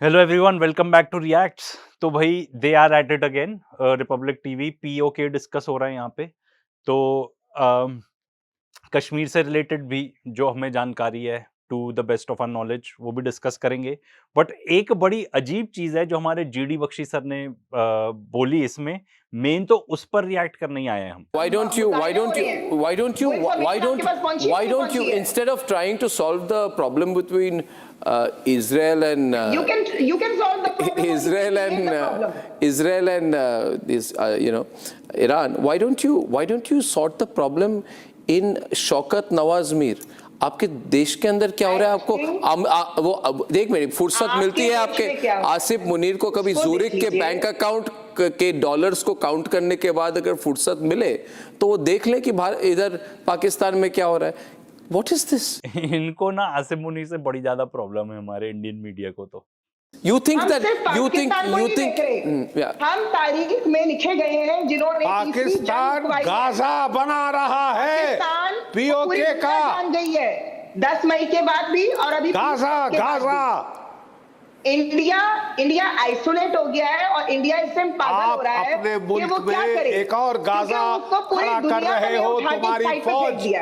Hello everyone, welcome back to reacts. तो भाई they are at it again. Republic TV POK discuss हो रहा है यहाँ पे। तो अम, कश्मीर से रिलेटेड भी जो हमें जानकारी है to the best of our knowledge वो भी डिस्कस करेंगे। बट एक बड़ी अजीब चीज है जो हमारे जीडी बख्शी सर ने बोली, इसमें मेन तो उस पर रिएक्ट करने ही आए हैं हम। Why don't you instead of trying to solve the problem between Israel and you can solve the problem. Israel and Iran, why don't you sort the problem in Shaukat Nawaz Mir? आपके देश के अंदर क्या हो रहा है? आपको वो देख, मेरी फुर्सत मिलती है आपके आसिफ मुनीर को कभी ज़ूरिक के बैंक अकाउंट के डॉलर्स को काउंट करने के बाद अगर फुर्सत मिले तो वो देख ले कि इधर पाकिस्तान में क्या हो रहा है। What is this? इनको ना आसिफ मुनीर से बड़ी ज्यादा प्रॉब्लम है हमारे इंडियन मीडिया को। तो You think हम that सिर्फ you think पाकिस्तान को you नहीं think देख रहे। yeah. हम तारीख में लिखे गए हैं जिन्होंने पाकिस्तान गाजा बना रहा है पीओके का। जान गई है 10 मई के बाद भी और अभी गाजा इंडिया आइसोलेट हो गया है और इंडिया इससे पागल हो रहा है। अपने कि वो मुल्क क्या में करे, एक और गाजा खड़ा कर रहे हो। तुम्हारी फौज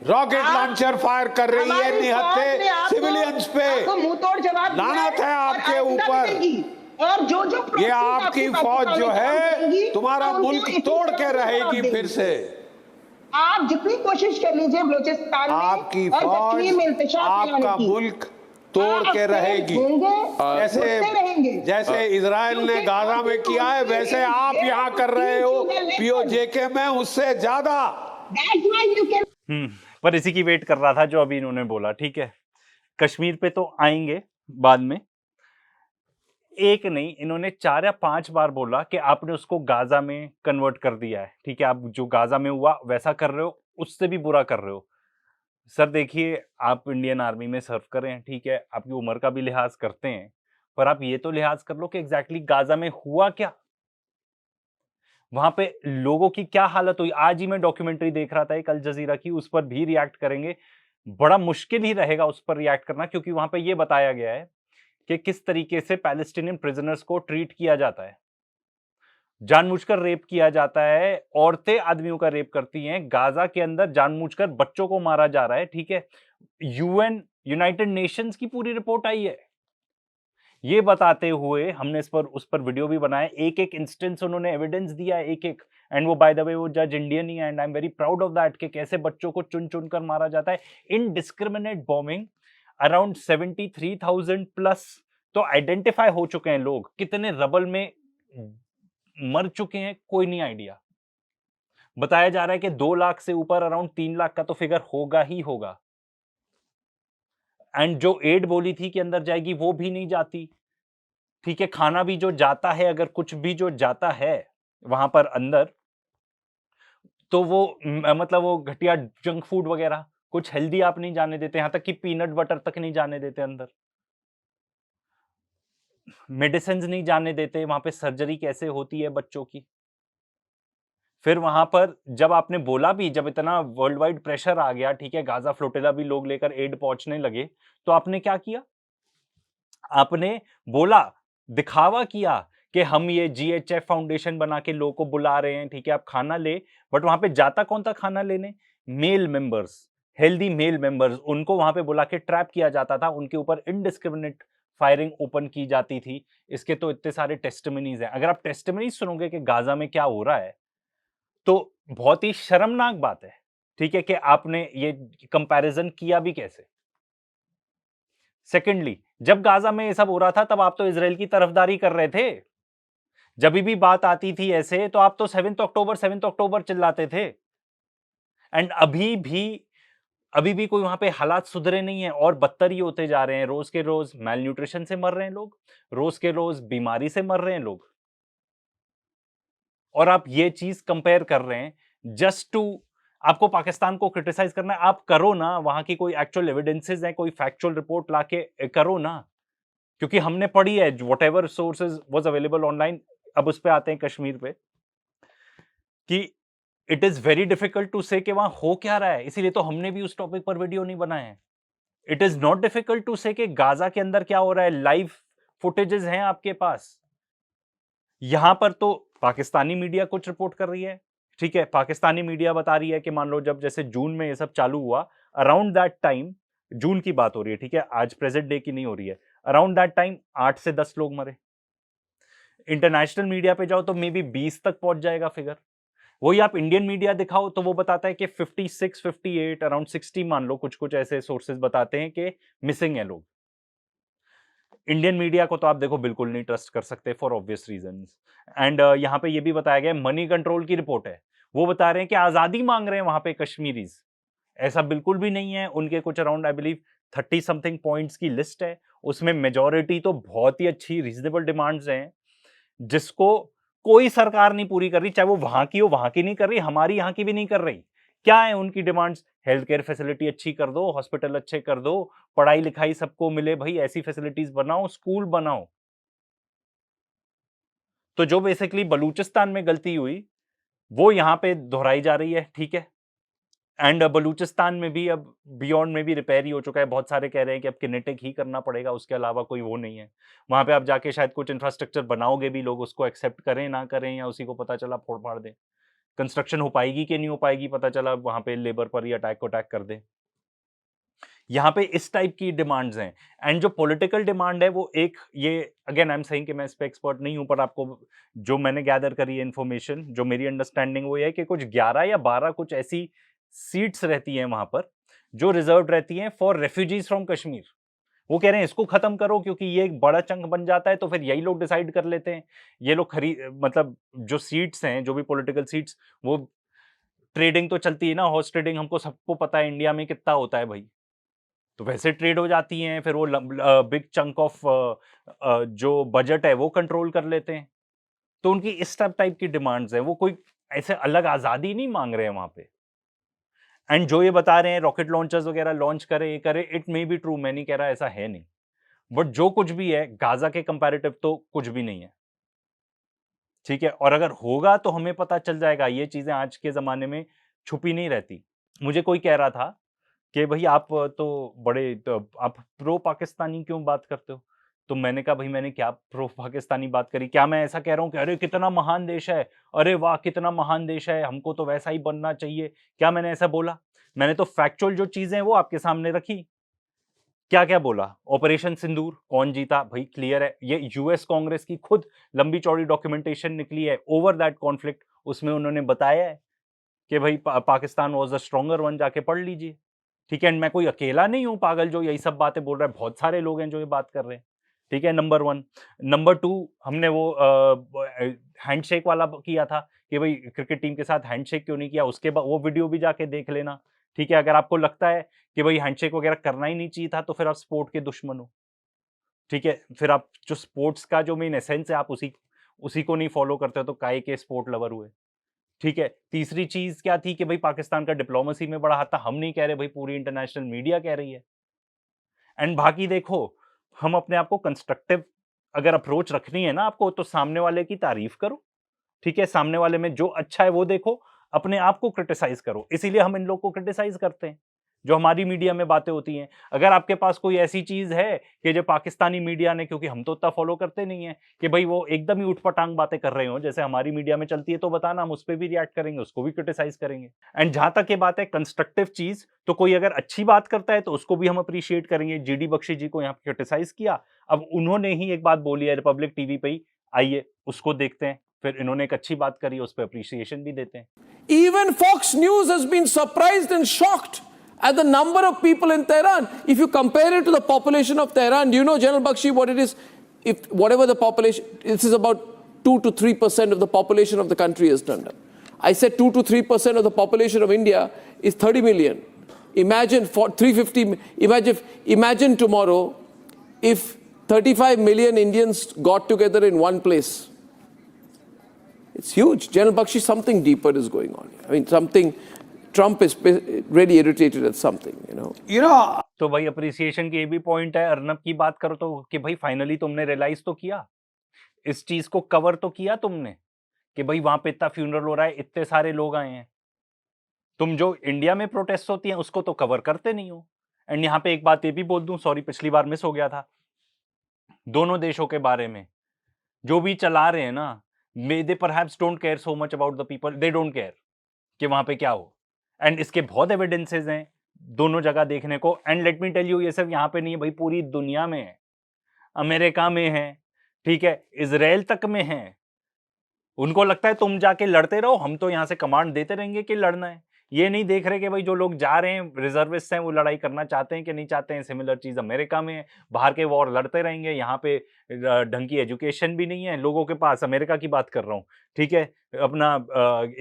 रॉकेट लॉन्चर फायर कर रही है निहत्थे सिविलियंस पे। मुंह तोड़ जवाब लानत है आपके ऊपर। और जो ये आपकी फौज जो है तुम्हारा मुल्क तोड़ के रहेगी फिर से। आप जितनी कोशिश कर लीजिए बलूचिस्तान में आपकी और फौज कश्मीर में इंतशार आपका मुल्क तोड़ के रहेगी। जैसे इजराइल ने गाजा में किया है वैसे आप यहाँ कर रहे हो पीओजेके में, उससे ज्यादा। पर इसी की वेट कर रहा था जो अभी इन्होंने बोला। ठीक है, कश्मीर पे तो आएंगे बाद में। एक नहीं, इन्होंने 4 या 5 बार बोला कि आपने उसको गाजा में कन्वर्ट कर दिया है। ठीक है, आप जो गाजा में हुआ वैसा कर रहे हो, उससे भी बुरा कर रहे हो। सर देखिए, आप इंडियन आर्मी में सर्व कर रहे हैं, ठीक है, आपकी उम्र का भी लिहाज करते हैं, पर आप ये तो लिहाज कर लो कि एग्जैक्टली गाजा में हुआ क्या, वहां पे लोगों की क्या हालत हुई। आज ही मैं डॉक्यूमेंट्री देख रहा था एक अल जजीरा की, उस पर भी रिएक्ट करेंगे। बड़ा मुश्किल ही रहेगा उस पर रिएक्ट करना, क्योंकि वहां पे ये बताया गया है कि किस तरीके से पैलेस्टीनियन प्रिजनर्स को ट्रीट किया जाता है। जानबूझकर रेप किया जाता है, औरतें आदमियों का रेप करती हैं। गाजा के अंदर जानबूझकर बच्चों को मारा जा रहा है। ठीक है, यूनाइटेड नेशंस की पूरी रिपोर्ट आई है ये बताते हुए। हमने इस पर उस पर वीडियो भी बनाया, एक एक इंस्टेंस उन्होंने एविडेंस दिया है, एक एक। एंड वो बाय द वे वो जज इंडियन ही है, and I am very proud of that कि कैसे बच्चों को चुन चुन कर मारा जाता है। इनडिस्क्रिमिनेट बॉम्बिंग, अराउंड 73,000 प्लस तो आइडेंटिफाई हो चुके हैं लोग। कितने रबल में मर चुके हैं कोई नहीं आइडिया। बताया जा रहा है कि 2 लाख से ऊपर अराउंड 3 लाख का तो फिगर होगा ही होगा। एंड जो एड बोली थी कि अंदर जाएगी वो भी नहीं जाती। ठीक है, खाना भी जो जाता है, अगर कुछ भी जो जाता है वहां पर अंदर, तो वो मतलब वो घटिया जंक फूड वगैरह, कुछ हेल्दी आप नहीं जाने देते। यहां तक कि पीनट बटर तक नहीं जाने देते अंदर, मेडिसिन नहीं जाने देते। वहां पे सर्जरी कैसे होती है बच्चों की। फिर वहां पर जब आपने बोला भी, जब इतना वर्ल्ड वाइड प्रेशर आ गया, ठीक है, गाजा फ्लोटिला भी लोग लेकर एड पहुंचने लगे, तो आपने क्या किया? आपने बोला, दिखावा किया कि हम ये जीएचएफ फाउंडेशन बना के लोगों को बुला रहे हैं, ठीक है, आप खाना ले। बट वहां पे जाता कौन था खाना लेने? Male members, healthy male members. उनको वहां पे बुला के ट्रैप किया जाता था, उनके ऊपर इनडिस्क्रिमिनेट फायरिंग ओपन की जाती थी। इसके तो इतने सारे टेस्टिमनीज हैं। अगर आप टेस्टिमनीज सुनोगे कि गाजा में क्या हो रहा है, तो बहुत ही शर्मनाक बात है। ठीक है, कि आपने ये कंपैरिजन किया भी कैसे। सेकेंडली, जब गाजा में ये सब हो रहा था तब आप तो इजराइल की तरफदारी कर रहे थे। जब भी बात आती थी ऐसे, तो आप तो 7 अक्टूबर चिल्लाते थे। एंड अभी भी कोई वहां पे हालात सुधरे नहीं है और बदतर ही होते जा रहे हैं। रोज के रोज मेल न्यूट्रिशन से मर रहे हैं लोग, रोज के रोज बीमारी से मर रहे हैं लोग। और आप ये चीज कंपेयर कर रहे हैं जस्ट टू, आपको पाकिस्तान को क्रिटिसाइज करना है। आप करो ना, वहां की कोई एक्चुअल एविडेंसेस है, कोई फैक्चुअल रिपोर्ट लाके करो ना, क्योंकि हमने पढ़ी है whatever sources was available online. अब उस पर आते हैं कश्मीर पे, कि it is very difficult to say कि वहां हो क्या रहा है। इसीलिए तो हमने भी उस टॉपिक पर वीडियो नहीं बनाए हैं। It is not difficult to say कि गाजा के अंदर क्या हो रहा है। लाइव फुटेजेस हैं आपके पास। यहां पर तो पाकिस्तानी मीडिया कुछ रिपोर्ट कर रही है, ठीक है, पाकिस्तानी मीडिया बता रही है कि मान लो जब जैसे जून में ये सब चालू हुआ, अराउंड दैट टाइम, जून की बात हो रही है, ठीक है, आज प्रेजेंट डे की नहीं हो रही है, अराउंड दैट टाइम 8 से 10 लोग मरे। इंटरनेशनल मीडिया पे जाओ तो मे बी 20 तक पहुंच जाएगा फिगर। वही आप इंडियन मीडिया दिखाओ तो वो बताता है कि 56, 58, अराउंड 60 मान लो, कुछ कुछ ऐसे सोर्सेज बताते हैं कि मिसिंग है लोग। इंडियन मीडिया को तो आप देखो बिल्कुल नहीं ट्रस्ट कर सकते फॉर ऑब्वियस रीजंस। एंड यहाँ पे ये भी बताया गया, मनी कंट्रोल की रिपोर्ट है, वो बता रहे हैं कि आजादी मांग रहे हैं वहां पे कश्मीरीज। ऐसा बिल्कुल भी नहीं है। उनके कुछ around I believe 30 something points की लिस्ट है, उसमें मेजोरिटी तो बहुत ही अच्छी रीजनेबल डिमांड्स हैं जिसको कोई सरकार नहीं पूरी कर रही, चाहे वो वहां की हो, वहां की नहीं कर रही, हमारी यहाँ की भी नहीं कर रही। क्या है उनकी डिमांड्स? हेल्थ केयर फैसिलिटी अच्छी कर दो, हॉस्पिटल अच्छे कर दो, पढ़ाई लिखाई सबको मिले, भाई ऐसी फैसिलिटीज बनाओ, स्कूल बनाओ। तो जो बेसिकली बलूचिस्तान में गलती हुई वो यहां पे दोहराई जा रही है, ठीक है। एंड बलूचिस्तान में भी अब बियॉन्ड में भी रिपेयर ही हो चुका है। बहुत सारे कह रहे हैं कि अब किनेटिक ही करना पड़ेगा, उसके अलावा कोई वो नहीं है। वहां पे आप जाके शायद कुछ इंफ्रास्ट्रक्चर बनाओगे भी, लोग उसको एक्सेप्ट करें ना करें, या उसी को पता चला फोड़ फाड़ दें। कंस्ट्रक्शन हो पाएगी कि नहीं हो पाएगी पता चला वहां पे लेबर पर ही अटैक को अटैक कर दे। यहाँ पे इस टाइप की डिमांड्स हैं। एंड जो पॉलिटिकल डिमांड है वो एक, ये अगेन आई एम सेइंग कि मैं इस पे एक्सपर्ट नहीं हूं, पर आपको जो मैंने गैदर करी है इन्फॉर्मेशन, जो मेरी अंडरस्टैंडिंग वो ये है कि कुछ 11 या 12 कुछ ऐसी सीट्स रहती हैं वहां पर जो रिजर्व रहती हैं फॉर रेफ्यूजीज फ्रॉम कश्मीर। वो कह रहे हैं इसको खत्म करो क्योंकि ये एक बड़ा चंक बन जाता है तो फिर यही लोग डिसाइड कर लेते हैं। ये लोग मतलब जो सीट्स हैं, जो भी पॉलिटिकल सीट्स, वो ट्रेडिंग तो चलती है ना, हॉर्स ट्रेडिंग हमको सबको पता है इंडिया में कितना होता है भाई। तो वैसे ट्रेड हो जाती हैं, फिर वो बिग चंक ऑफ जो बजट है वो कंट्रोल कर लेते हैं। तो उनकी इस टाइप की डिमांड्स हैं, वो कोई ऐसे अलग आजादी नहीं मांग रहे हैं वहां पे। एंड जो ये बता रहे हैं रॉकेट लॉन्चर्स वगैरह लॉन्च करे, ये करे, इट मे बी ट्रू, मैं नहीं कह रहा ऐसा है नहीं, बट जो कुछ भी है गाजा के कंपैरेटिव तो कुछ भी नहीं है, ठीक है। और अगर होगा तो हमें पता चल जाएगा। ये चीजें आज के जमाने में छुपी नहीं रहती। मुझे कोई कह रहा था कि भाई आप तो बड़े तो आप प्रो पाकिस्तानी क्यों बात करते हो? तो मैंने कहा भाई मैंने क्या प्रो पाकिस्तानी बात करी? क्या मैं ऐसा कह रहा हूँ कि अरे कितना महान देश है, अरे वाह कितना महान देश है, हमको तो वैसा ही बनना चाहिए? क्या मैंने ऐसा बोला? मैंने तो फैक्चुअल जो चीजें हैं वो आपके सामने रखी। क्या क्या बोला? ऑपरेशन सिंदूर कौन जीता? भाई क्लियर है, ये यूएस कांग्रेस की खुद लंबी चौड़ी डॉक्यूमेंटेशन निकली है ओवर दैट कॉन्फ्लिक्ट। उसमें उन्होंने बताया है कि भाई Pakistan was the stronger one, जाके पढ़ लीजिए, ठीक है। एंड मैं कोई अकेला नहीं हूं पागल जो यही सब बातें बोल रहा है, बहुत सारे लोग हैं जो ये बात कर रहे हैं, ठीक है। नंबर 1। नंबर 2, हमने वो हैंडशेक वाला किया था कि भाई क्रिकेट टीम के साथ हैंडशेक क्यों नहीं किया, उसके बाद वो वीडियो भी जाके देख लेना, ठीक है। अगर आपको लगता है कि भाई हैंडशेक वगैरह करना ही नहीं चाहिए था तो फिर आप स्पोर्ट के दुश्मन हो, ठीक है। फिर आप जो स्पोर्ट्स का जो मेन एसेंस है आप उसी को नहीं फॉलो करते हो तो काहे के स्पोर्ट लवर हुए, ठीक है। तीसरी चीज क्या थी कि भाई पाकिस्तान का डिप्लोमेसी में बड़ा हाथ था। हम नहीं कह रहे भाई, पूरी इंटरनेशनल मीडिया कह रही है। एंड बाकी देखो, हम अपने आप को कंस्ट्रक्टिव अगर अप्रोच रखनी है ना आपको, तो सामने वाले की तारीफ करो, ठीक है। सामने वाले में जो अच्छा है वो देखो, अपने आप को क्रिटिसाइज करो। इसीलिए हम इन लोग को क्रिटिसाइज करते हैं जो हमारी मीडिया में बातें होती हैं। अगर आपके पास कोई ऐसी चीज है कि जो पाकिस्तानी मीडिया ने, क्योंकि हम तो उतना फॉलो करते नहीं है, कि भाई वो एकदम ही उठपटांग बातें कर रहे हो जैसे हमारी मीडिया में चलती है, तो बताना, हम उस पर भी रिएक्ट करेंगे, उसको भी क्रिटिसाइज करेंगे। एंड जहां तक ये बात है कंस्ट्रक्टिव चीज, तो कोई अगर अच्छी बात करता है तो उसको भी हम अप्रिशिएट करेंगे। जीडी बख्शी जी को यहाँ पे क्रिटिसाइज किया, अब उन्होंने ही एक बात बोली है रिपब्लिक टीवी पे ही, आइए उसको देखते हैं। फिर इन्होंने एक अच्छी बात करी, उस पर अप्रिसिएशन भी देते हैं। Even Fox News has been surprised and shocked at the number of people in Tehran. If you compare it to the population of Tehran, do you know, General Bakshi, what it is? If whatever the population, this is about 2 to 3% of the population of the country is turned up. I said 2 to 3% of the population of India is 30 million. Imagine for 350. Imagine tomorrow if 35 million Indians got together in one place. It's huge. General Bakshi, something deeper is going on. I mean, something, Trump is really irritated at something, you know. तो भाई appreciation की ये भी point है। अर्नब की बात करो तो कि भाई फाइनली तुमने रियलाइज तो किया, इस चीज को कवर तो किया तुमने, कि भाई वहां पे इतना फ्यूनरल हो रहा है, इतने सारे लोग आए हैं। तुम जो इंडिया में प्रोटेस्ट होती हैं उसको तो कवर करते नहीं हो। एंड यहाँ पे एक बात ये भी बोल दूं, सॉरी पिछली बार मिस हो गया था, दोनों देशों के बारे में जो भी चला रहे हैं ना, they perhaps don't care so much about the people, they don't care कि वहां पे क्या हो। एंड इसके बहुत एविडेंसेस हैं दोनों जगह देखने को। And let me tell you, ये सिर्फ यहाँ पे नहीं है भाई, पूरी दुनिया में है, अमेरिका में है, ठीक है, इजराइल तक में है। उनको लगता है तुम जाके लड़ते रहो, हम तो यहाँ से कमांड देते रहेंगे कि लड़ना है। ये नहीं देख रहे कि भाई जो लोग जा रहे हैं रिजर्विस्ट हैं वो लड़ाई करना चाहते हैं कि नहीं चाहते हैं। सिमिलर चीज अमेरिका में है, बाहर के वॉर लड़ते रहेंगे, यहाँ पे ढंग की एजुकेशन भी नहीं है लोगों के पास, अमेरिका की बात कर रहा हूँ, ठीक है, अपना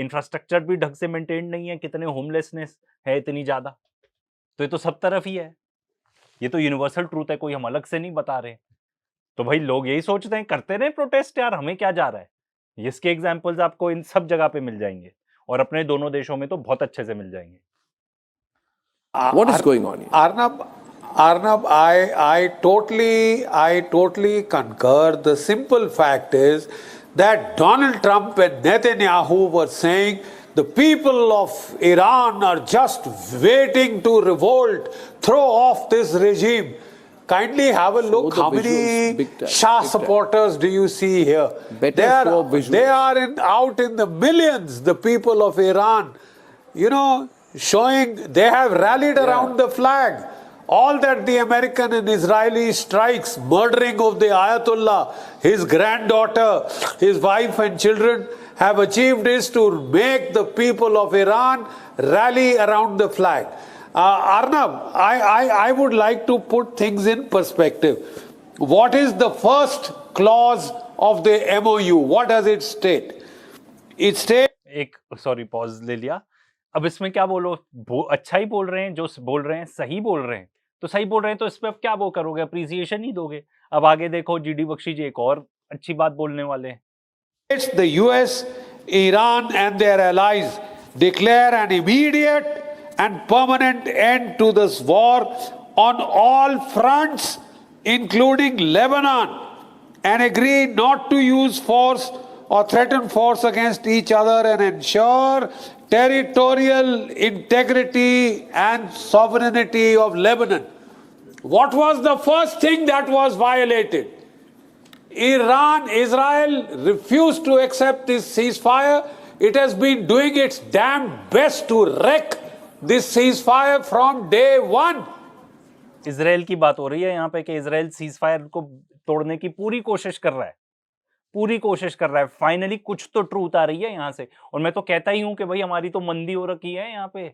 इंफ्रास्ट्रक्चर भी ढंग से मेंटेन नहीं है, कितने होमलेसनेस है इतनी ज्यादा। तो ये तो सब तरफ ही है, ये तो यूनिवर्सल ट्रूथ है, कोई हम अलग से नहीं बता रहे। तो भाई लोग यही सोचते हैं करते रहे प्रोटेस्ट यार, हमें क्या जा रहा है। इसके एग्जाम्पल्स आपको इन सब जगह पे मिल जाएंगे और अपने दोनों देशों में तो बहुत अच्छे से मिल जाएंगे। What is going on here? Arnab, I totally concur. The simple fact is that Donald Trump and Netanyahu were saying the people of Iran are just waiting to revolt, throw off this regime. Kindly have a look. the How many visuals, big time, Shah big time. supporters do you see here? Better show visuals. They are out in the millions, the people of Iran. You know, showing they have rallied around the flag. All that the American and Israeli strikes, murdering of the Ayatollah, his granddaughter, his wife and children have achieved is to make the people of Iran rally around the flag. Arnab, I would like to put things in perspective. What is the first clause of the MOU? What does it state? It states... एक sorry pause ले लिया। अब इसमें क्या बोलो, अच्छा ही बोल रहे हैं, जो बोल रहे हैं सही बोल रहे हैं, तो सही बोल रहे हैं तो इस पे अब क्या वो करोगे, अप्रिसिएशन ही दोगे। अब आगे देखो जीडी बख्शी जी एक और अच्छी बात बोलने वाले हैं। It's the US, Iran and their allies declare an immediate and permanent end to this war on all fronts, including Lebanon, and agree not to use force or threaten force against each other and ensure territorial integrity and sovereignty of Lebanon. What was the first thing that was violated? Israel refused to accept this ceasefire. It has been doing its damn best to wreck this ceasefire from day one. Israel की बात हो रही है यहाँ पे कि Israel ceasefire को तोड़ने की पूरी कोशिश कर रहा है, पूरी कोशिश कर रहा है। फाइनली कुछ तो ट्रूथ आ रही है यहाँ से। और मैं तो कहता ही हूँ कि भाई हमारी तो मंदी हो रखी है यहाँ पे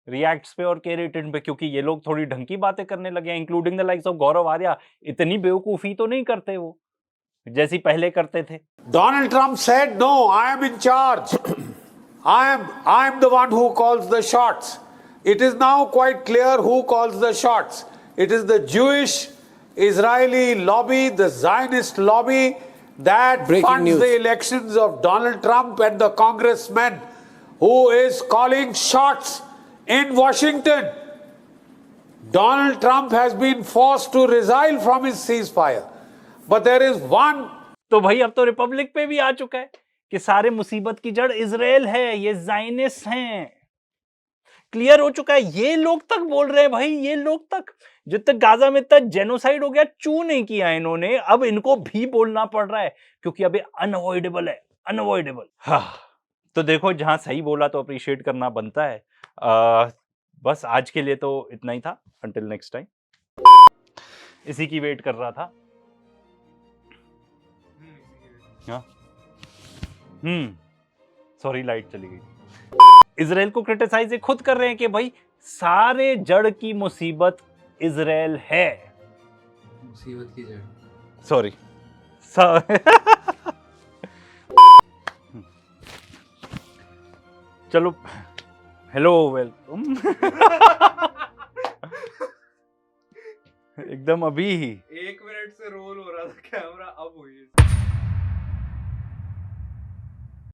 रिएक्ट्स पे और के रेटेड पे, क्योंकि ये लोग थोड़ी ढंग की बातें करने लगे हैं, इंक्लूडिंग द लाइक्स ऑफ गौरव आर्या। इतनी बेवकूफी तो नहीं करते वो जैसी पहले करते थे। Donald Trump said, no, I am in charge. I am the one who calls the shots. It is now quite clear who calls the shots. It is the Jewish Israeli lobby, the Zionist lobby that funds the elections of Donald Trump and the congressman who is calling shots in Washington. Donald Trump has been forced to resign from his ceasefire. But there is one. तो भाई अब तो Republic पे भी आ चुका है कि सारे मुसीबत की जड़ इजराइल है, ये जायनिस्ट हैं। क्लियर हो चुका है, ये लोग तक बोल रहे हैं भाई, ये लोग तक। जब तक गाजा में इतना जेनोसाइड हो गया, चू नहीं किया इन्होंने, अब इनको भी बोलना पड़ रहा है क्योंकि अब ये अनअवॉइडेबल है, अनअवॉइडेबल। हाँ, तो देखो जहां सही बोला तो अप्रिशिएट करना बनता है। बस आज के लिए तो इतना ही था। Until next time. इसी की वेट कर रहा था। सॉरी लाइट चली गई। इजराइल को क्रिटिसाइज ये खुद कर रहे हैं कि भाई सारे जड़ की मुसीबत इजराइल है। मुसीबत की जड़, सॉरी चलो, हेलो वेलकम। एकदम अभी ही 1 मिनट से रोल हो रहा था कैमरा, अब हुई